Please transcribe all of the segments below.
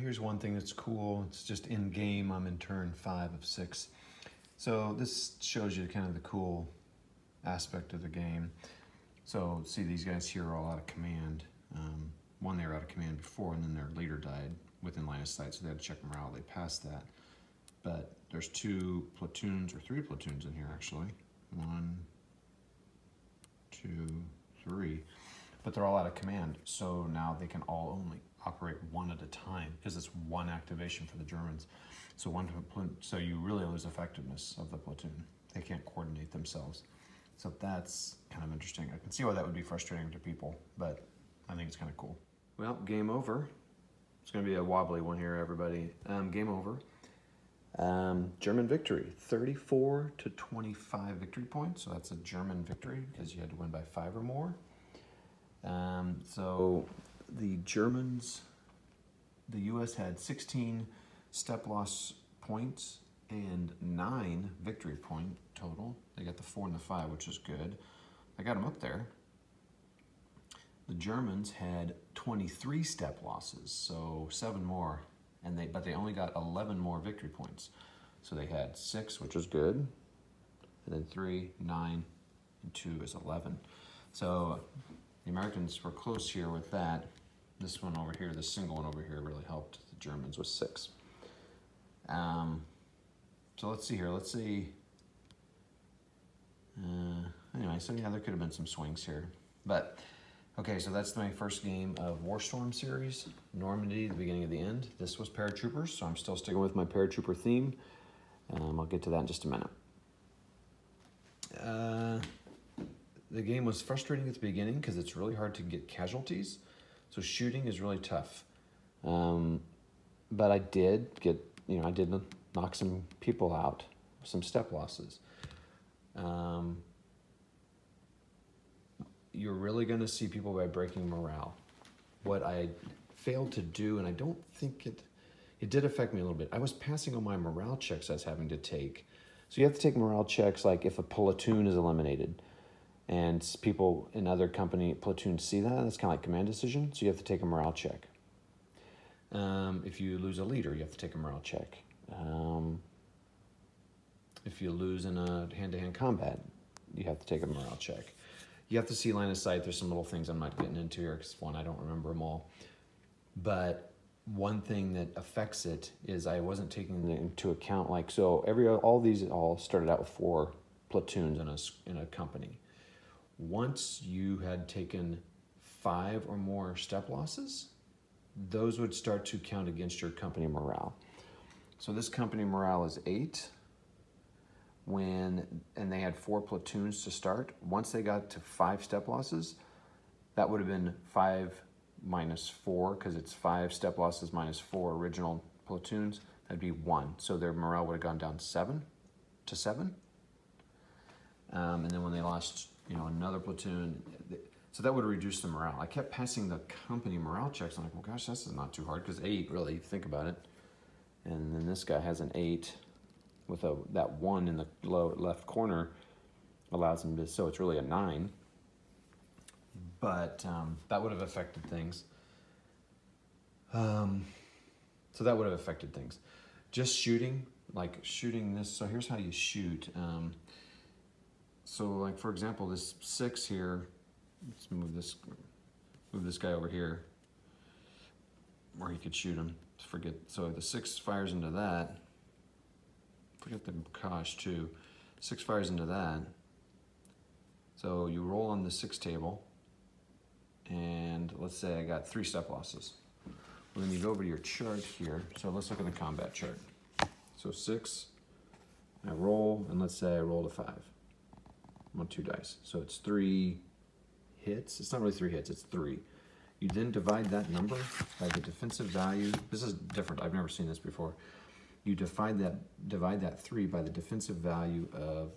Here's one thing that's cool. It's just in game. I'm in turn 5 of 6. So this shows you kind of the cool aspect of the game. So see, these guys here are all out of command. One, they were out of command before, and then their leader died within line of sight, so they had to check morale. They passed that. But there's 2 platoons, or 3 platoons in here actually. 1, 2, 3. But they're all out of command, so now they can all only operate one at a time because it's one activation for the Germans. So you really lose effectiveness of the platoon. They can't coordinate themselves. So that's kind of interesting. I can see why that would be frustrating to people, but I think it's kind of cool. Well, game over. It's going to be a wobbly one here, everybody. Game over. German victory, 34 to 25 victory points. So that's a German victory because you had to win by 5 or more. So the Germans, the US had 16 step loss points and 9 victory point total. They got the 4 and the 5, which is good. I got them up there. The Germans had 23 step losses, so 7 more, but they only got 11 more victory points. So they had 6, which is good, and then 3, 9, and 2 is 11. So the Americans were close here with that. This one over here, this single one over here really helped the Germans with 6. So let's see here, let's see. Anyway, so yeah, there could have been some swings here. But, okay, so that's my first game of Warstorm series. Normandy, the beginning of the end. This was paratroopers, so I'm still sticking with my paratrooper theme. I'll get to that in just a minute. The game was frustrating at the beginning because it's really hard to get casualties. So shooting is really tough. But I did get, I did knock some people out, some step losses. You're really going to see people by breaking morale. What I failed to do, and I don't think it did affect me a little bit. I was passing on my morale checks I was having to take. So you have to take morale checks like if a platoon is eliminated. And people in other company platoons see that. That's kind of like command decision. So you have to take a morale check. If you lose a leader, you have to take a morale check. If you lose in a hand-to-hand combat, you have to take a morale check. You have to see line of sight. There's some little things I'm not getting into here because one, I don't remember them all. But one thing that affects it is I wasn't taking into account, like, so all these started out with 4 platoons in a company. Once you had taken 5 or more step losses, those would start to count against your company morale. So this company morale is 8. And they had 4 platoons to start. Once they got to 5 step losses, that would have been 5 minus 4, because it's 5 step losses minus 4 original platoons. That'd be 1. So their morale would have gone down 7 to 7. And then when they lost, another platoon, so that would reduce the morale. I kept passing the company morale checks. I'm like, well, gosh, this is not too hard, because 8, really, think about it. And then this guy has an 8 with that 1 in the left corner allows him to, so it's really a 9. But that would have affected things. So that would have affected things. Just shooting, like shooting this, so here's how you shoot. So like, for example, this 6 here, let's move this guy over here where he could shoot him. So the 6 fires into that. Forget the Kosh too. 6 fires into that. So you roll on the 6 table, and let's say I got 3 step losses. Well, then you go over to your chart here. So let's look at the combat chart. So 6, I roll, and let's say I rolled a 5. I'm on 2 dice. So it's 3 hits. It's not really 3 hits, it's 3. You then divide that number by the defensive value. This is different, I've never seen this before. You divide that 3 by the defensive value of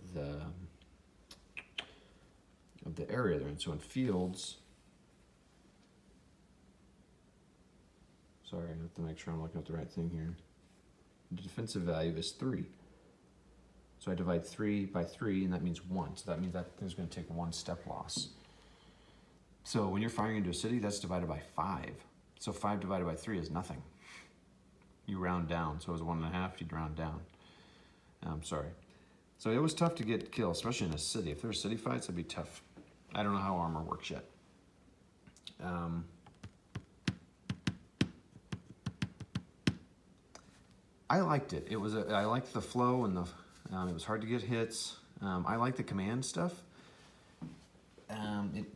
the area they're in. So in fields, sorry, I have to make sure I'm looking at the right thing here. The defensive value is 3. So I divide 3 by 3, and that means 1. So that means that thing's going to take 1 step loss. So when you're firing into a city, that's divided by 5. So 5 divided by 3 is nothing. you round down. So it was 1.5, you'd round down. Sorry. So it was tough to get kills, especially in a city. If there were city fights, it'd be tough. I don't know how armor works yet. I liked it. I liked the flow and it was hard to get hits. I like the command stuff.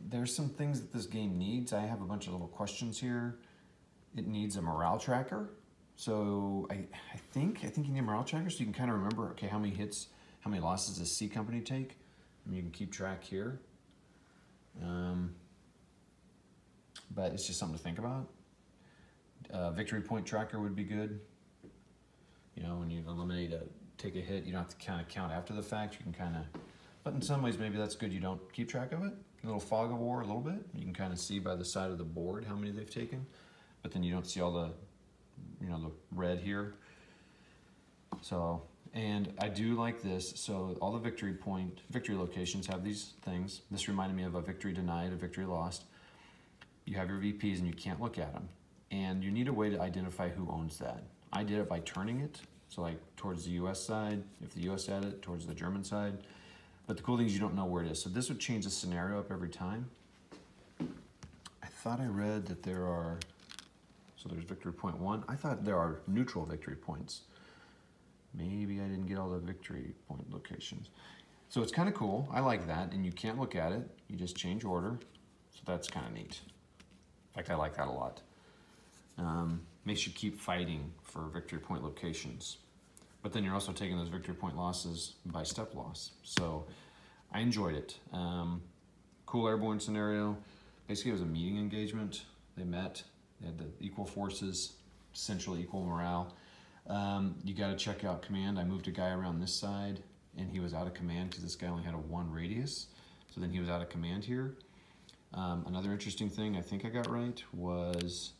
There's some things that this game needs. I have a bunch of little questions here. It needs a morale tracker. So I think you need a morale tracker so you can kind of remember, okay, how many hits, how many losses does C Company take? And you can keep track here. But it's just something to think about. Victory point tracker would be good. You know, when you take a hit, you don't have to kind of count after the fact. You can kind of, but in some ways maybe that's good. You don't keep track of it. A little fog of war a little bit. You can kind of see by the side of the board how many they've taken, but then you don't see all the, you know, the red here. So, and I do like this. So all the victory locations have these things. This reminded me of a victory denied, a victory lost. You have your VPs and you can't look at them. And you need a way to identify who owns that. I did it by turning it. So like towards the US side, if the US had it, towards the German side. But the cool thing is you don't know where it is. So this would change the scenario up every time. I thought I read that there are, so there's victory point 1. I thought there are neutral victory points. Maybe I didn't get all the victory point locations. So it's kind of cool. I like that. And you can't look at it. You just change order. So that's kind of neat. In fact, I like that a lot. Makes you keep fighting for victory point locations. But then you're also taking those victory point losses by step loss. So I enjoyed it. Cool airborne scenario. Basically it was a meeting engagement. They met, they had the equal forces, essentially equal morale. You gotta check out command. I moved a guy around this side and he was out of command because this guy only had a 1 radius. So then he was out of command here. Another interesting thing I think I got right was,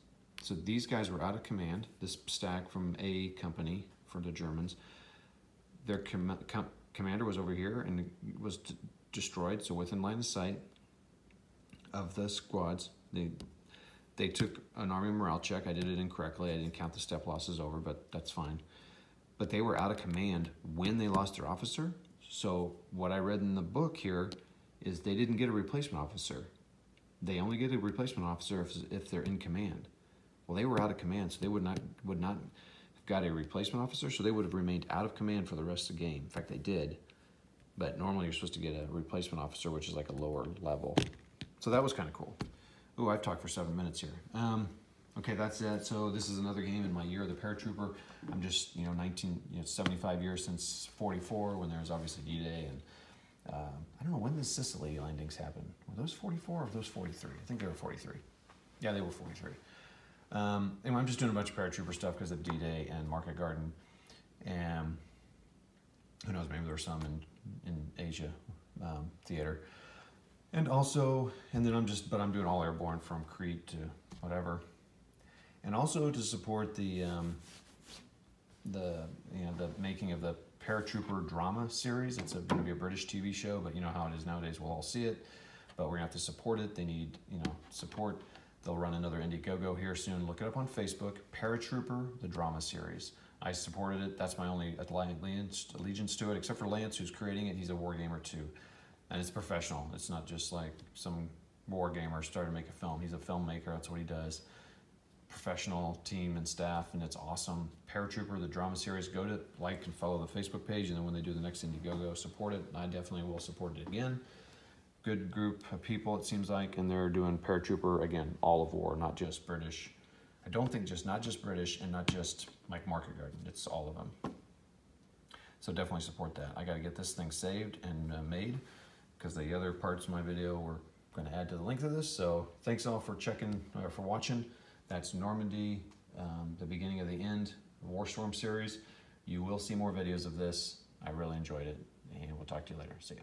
so these guys were out of command. This stack from A Company for the Germans, their commander was over here and was destroyed, so within line of sight of the squads. They took an army morale check. I did it incorrectly. I didn't count the step losses over, but that's fine. But they were out of command when they lost their officer. So what I read in the book here is they didn't get a replacement officer. They only get a replacement officer if they're in command. Well, they were out of command, so they would not have got a replacement officer, so they would have remained out of command for the rest of the game. In fact, they did. But normally you're supposed to get a replacement officer, which is like a lower level. So that was kind of cool. Ooh, I've talked for 7 minutes here. Okay, that's it. So this is another game in my year of the paratrooper. I'm just, 75 years since 44, when there was obviously D-Day, and I don't know, when the Sicily landings happened. Were those 44 or were those 43? I think they were 43. Yeah, they were 43. Anyway, I'm just doing a bunch of paratrooper stuff because of D-Day and Market Garden. And who knows, maybe there's some in Asia theater. And also, and then I'm doing all airborne from Crete to whatever. And also to support the making of the paratrooper drama series. It's going to be a British TV show, but you know how it is nowadays. We'll all see it, but we're gonna have to support it. They need support. They'll run another Indiegogo here soon. Look it up on Facebook. Paratrooper, the drama series. I supported it. That's my only allegiance to it, except for Lance, who's creating it. He's a war gamer too, and it's professional. It's not just like some war gamer started to make a film. He's a filmmaker. That's what he does. Professional team and staff, and it's awesome. Paratrooper, the drama series. Go to like and follow the Facebook page, and then when they do the next Indiegogo, support it. I definitely will support it again. Good group of people, it seems like, and they're doing paratrooper again, all of war, not just British. I don't think not just British and not just like Market Garden. It's all of them. So definitely support that. I got to get this thing saved and made, because the other parts of my video we're going to add to the length of this. So thanks all for for watching. That's Normandy, the beginning of the end, Warstorm series. You will see more videos of this. I really enjoyed it, and we'll talk to you later. See ya.